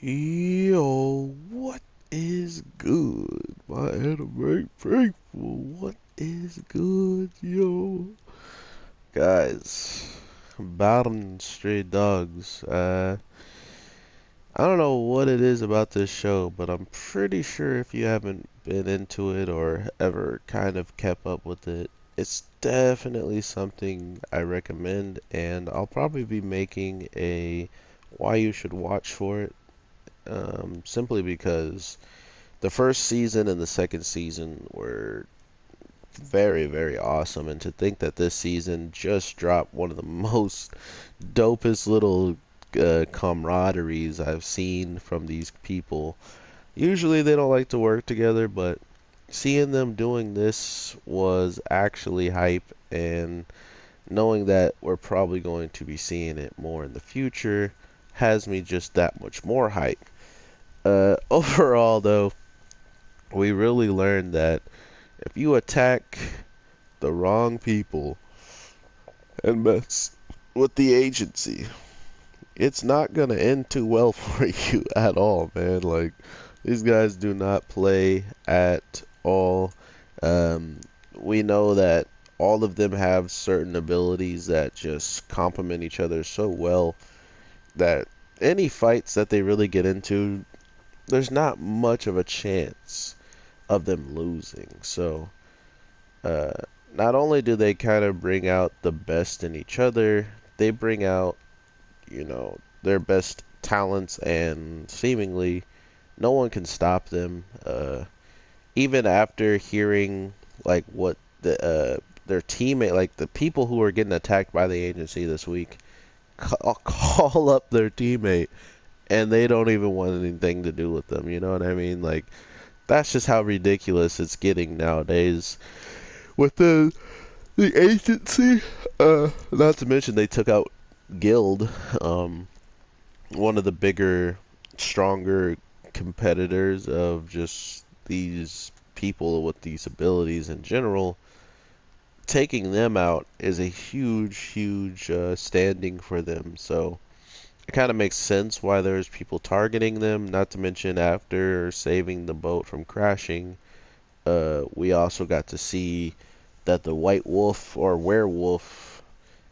Yo, what is good, my anime faithful? What is good, yo? Guys, Battling Stray Dogs. I don't know what it is about this show, but I'm pretty sure if you haven't been into it or ever kind of kept up with it, it's definitely something I recommend, and I'll probably be making a why you should watch for it. Simply because the first season and the second season were very, very awesome. And to think that this season just dropped one of the most dopest little camaraderies I've seen from these people. Usually they don't like to work together, but seeing them doing this was actually hype. And knowing that we're probably going to be seeing it more in the future has me just that much more hype. Overall, though, we really learned that if you attack the wrong people and mess with the agency, it's not gonna end too well for you at all, man. Like, these guys do not play at all. Um, we know that all of them have certain abilities that just complement each other so well that any fights that they really get into, there's not much of a chance of them losing. So, uh, not only do they kind of bring out the best in each other, they bring out, their best talents, and seemingly no one can stop them. Even after hearing like what their teammate, like the people who are getting attacked by the agency this week, call up their teammate, and they don't even want anything to do with them. You know what I mean? Like, that's just how ridiculous it's getting nowadays with the agency. Not to mention they took out Guild, um, one of the bigger, stronger competitors of just these people with these abilities in general. Taking them out is a huge, huge standing for them. So it kind of makes sense why there's people targeting them. Not to mention after saving the boat from crashing, we also got to see that the white wolf or werewolf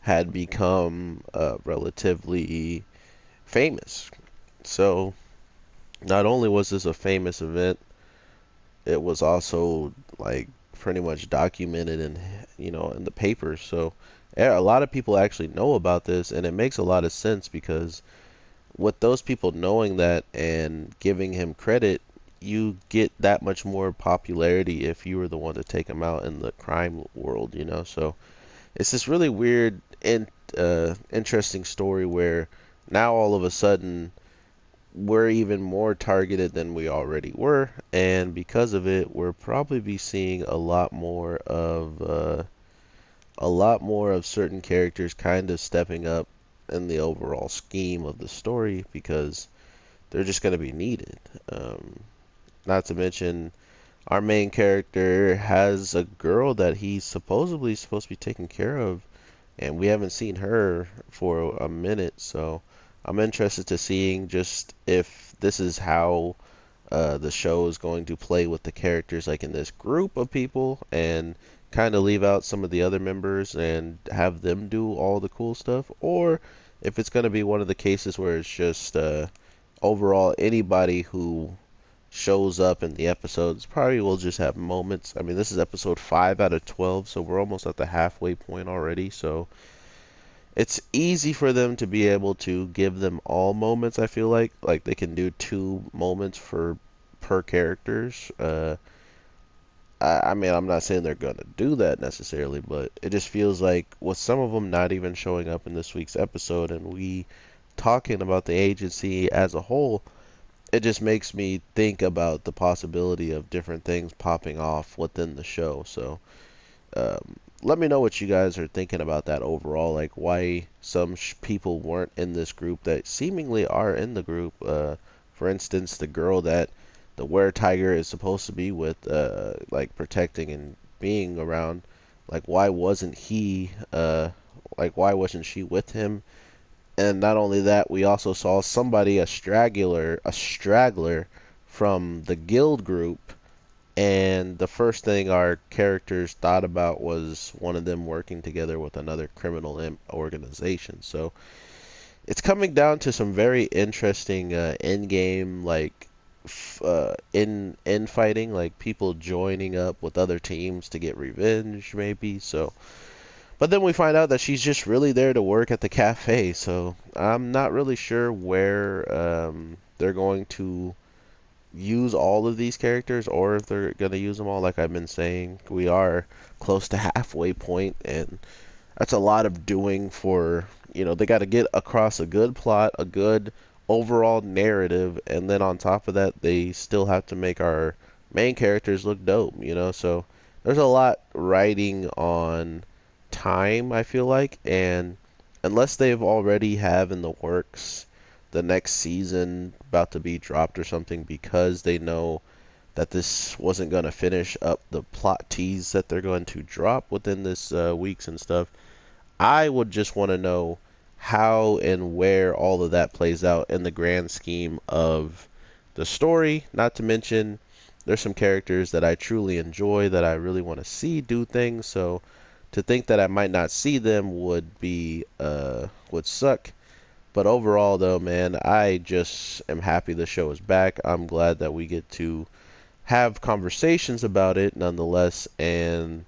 had become relatively famous. So not only was this a famous event, it was also like pretty much documented in in the papers. So yeah, a lot of people actually know about this, and it makes a lot of sense because with those people knowing that and giving him credit, you get that much more popularity if you were the one to take him out in the crime world, you know. So it's this really weird and interesting story where now all of a sudden we're even more targeted than we already were, and because of it, we're probably be seeing a lot more of certain characters kind of stepping up in the overall scheme of the story because they're just going to be needed. Um, Not to mention, our main character has a girl that he's supposedly supposed to be taking care of, and we haven't seen her for a minute, so I'm interested to seeing just if this is how the show is going to play with the characters like in this group of people and kind of leave out some of the other members and have them do all the cool stuff, or if it's going to be one of the cases where it's just overall anybody who shows up in the episodes probably will just have moments. I mean, this is episode 5 out of 12, so we're almost at the halfway point already. So it's easy for them to be able to give them all moments. I feel like they can do 2 moments for per characters. I mean, I'm not saying they're gonna do that necessarily, but it just feels like with some of them not even showing up in this week's episode, and we talking about the agency as a whole, it just makes me think about the possibility of different things popping off within the show. So, let me know what you guys are thinking about that overall. Like, why some people weren't in this group that seemingly are in the group. For instance, the girl that the were tiger is supposed to be with, like protecting and being around. Like, why wasn't he? Like, why wasn't she with him? And not only that, we also saw somebody, a straggler from the guild group. And the first thing our characters thought about was one of them working together with another criminal organization. So it's coming down to some very interesting in-game, like in fighting, like people joining up with other teams to get revenge, maybe. So, but then we find out that she's just really there to work at the cafe. So I'm not really sure where they're going to use all of these characters, or if they're gonna use them all. Like I've been saying, we are close to halfway point, and that's a lot of doing for, they got to get across a good plot, a good overall narrative, and then on top of that, they still have to make our main characters look dope. So there's a lot riding on time, I feel like, and unless they've already have in the works the next season about to be dropped or something, because they know that this wasn't going to finish up the plot tease that they're going to drop within this weeks and stuff. I would just want to know how and where all of that plays out in the grand scheme of the story. Not to mention, there's some characters that I truly enjoy that I really want to see do things. So to think that I might not see them would suck. But overall, though, man, I just am happy the show is back. I'm glad that we get to have conversations about it nonetheless, and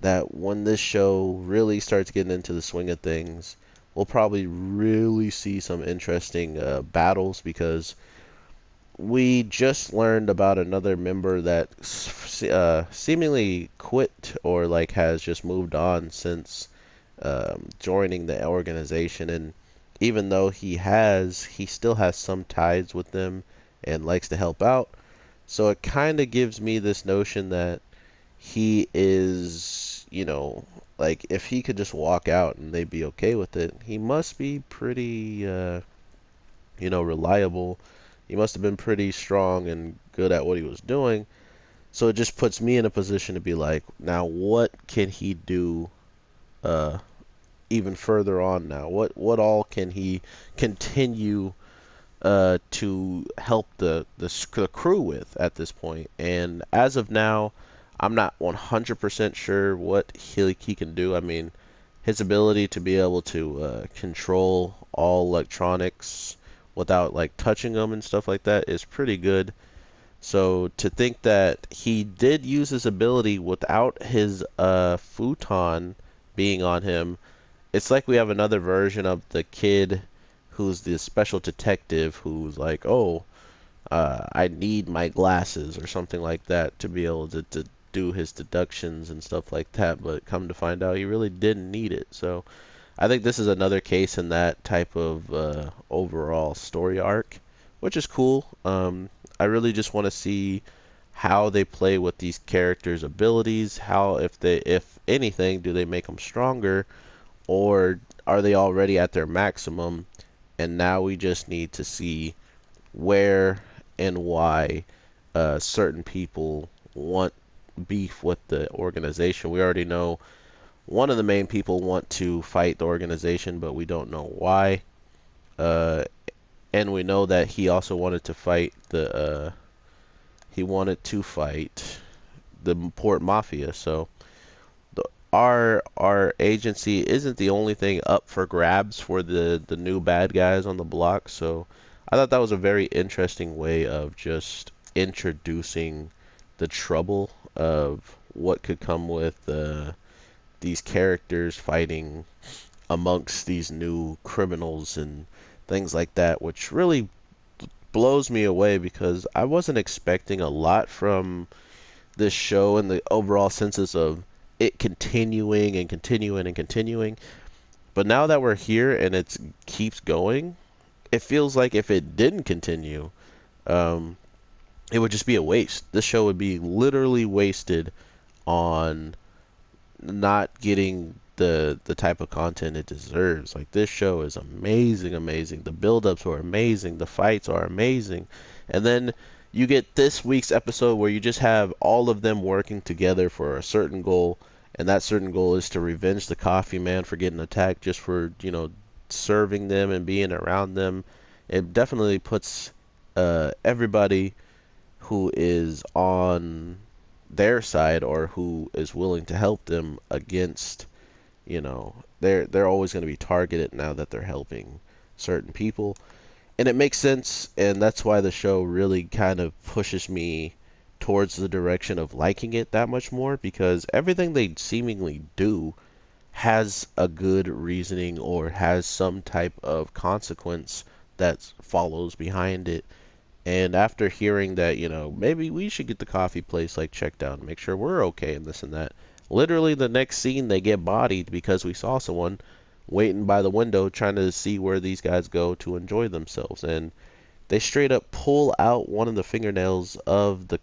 that when this show really starts getting into the swing of things, we'll probably really see some interesting battles, because we just learned about another member that seemingly quit, or like has just moved on since joining the organization. And even though he still has some ties with them and likes to help out. So it kind of gives me this notion that he is, like if he could just walk out and they'd be okay with it, he must be pretty, reliable. He must have been pretty strong and good at what he was doing. So it just puts me in a position to be like, now what can he do uh, even further on now? What all can he continue to help the crew with at this point? And as of now, I'm not 100% sure what he can do. I mean, his ability to be able to control all electronics without like touching them and stuff like that is pretty good. So to think that he did use his ability without his futon being on him, it's like we have another version of the kid who's the special detective who's like, oh, I need my glasses or something like that to be able to do his deductions and stuff like that. But come to find out, he really didn't need it. So I think this is another case in that type of overall story arc, which is cool. I really just want to see how they play with these characters' abilities. How, if anything, do they make them stronger, or are they already at their maximum? And now we just need to see where and why certain people want beef with the organization. We already know one of the main people want to fight the organization, but we don't know why. Uh, and we know that he also wanted to fight the Port Mafia. So our agency isn't the only thing up for grabs for the new bad guys on the block. So I thought that was a very interesting way of just introducing the trouble of what could come with these characters fighting amongst these new criminals and things like that, which really blows me away because I wasn't expecting a lot from this show in the overall senses of it continuing and continuing and continuing. But now that we're here and it keeps going, it feels like if it didn't continue, um, it would just be a waste. This show would be literally wasted on not getting the type of content it deserves. Like this show is amazing, amazing. The build-ups are amazing. The fights are amazing. And then you get this week's episode where you just have all of them working together for a certain goal, and that certain goal is to revenge the coffee man for getting attacked just for, serving them and being around them, it definitely puts everybody who is on their side or who is willing to help them against, they're always going to be targeted now that they're helping certain people. And it makes sense, and that's why the show really kind of pushes me towards the direction of liking it that much more, because everything they seemingly do has a good reasoning or has some type of consequence that follows behind it. And after hearing that, maybe we should get the coffee place like checked out and make sure we're okay and this and that. Literally the next scene they get bodied because we saw someone waiting by the window trying to see where these guys go to enjoy themselves, and they straight up pull out one of the fingernails of the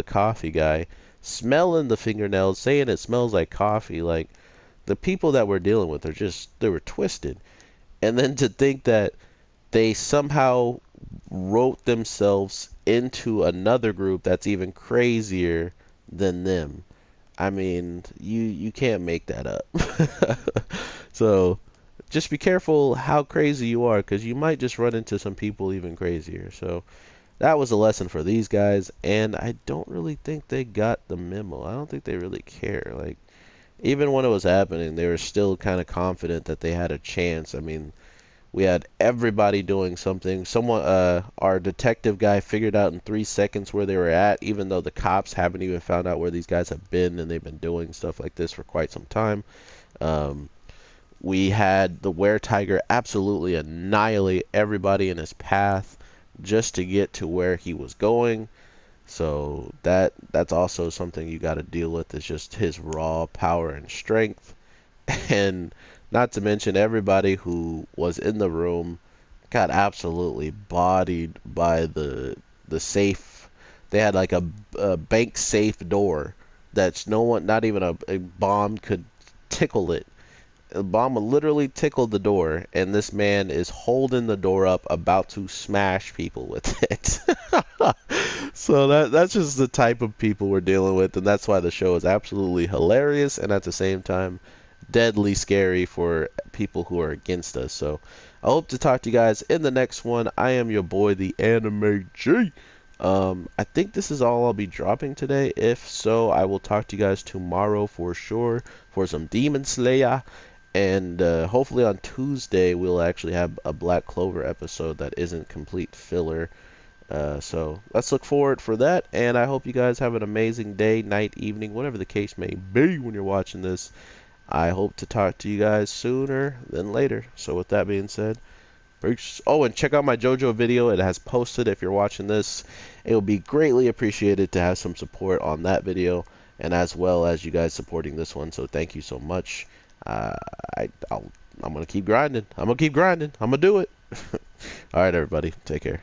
coffee guy, smelling the fingernails, saying it smells like coffee. Like, the people that we're dealing with are just, they were twisted. And then to think that they somehow wrote themselves into another group that's even crazier than them. I mean, you can't make that up. So just be careful how crazy you are, because you might just run into some people even crazier. So that was a lesson for these guys, and I don't really think they got the memo. I don't think they really care. Like, even when it was happening, they were still kind of confident that they had a chance. I mean, we had everybody doing something. Our detective guy figured out in 3 seconds where they were at, even though the cops haven't even found out where these guys have been, and they've been doing stuff like this for quite some time. Um, we had the were-tiger absolutely annihilate everybody in his path just to get to where he was going. So that's also something you got to deal with, is just his raw power and strength. And not to mention everybody who was in the room got absolutely bodied by the safe. They had like a bank safe door that's no one, not even a bomb could tickle it. The bomb literally tickled the door, and this man is holding the door up, about to smash people with it. So that's just the type of people we're dealing with, and that's why the show is absolutely hilarious and at the same time deadly scary for people who are against us. So I hope to talk to you guys in the next one. I am your boy, the Anime G. I think this is all I'll be dropping today. If so, I will talk to you guys tomorrow for sure for some Demon Slayer. And hopefully on Tuesday we'll actually have a Black Clover episode that isn't complete filler. So let's look forward for that. And I hope you guys have an amazing day, night, evening, whatever the case may be when you're watching this. I hope to talk to you guys sooner than later. So with that being said, peace. Oh, and check out my JoJo video. It has posted if you're watching this. It would be greatly appreciated to have some support on that video, and as well as you guys supporting this one. So thank you so much. Uh, I'm gonna keep grinding. I'm gonna do it. All right, everybody, take care.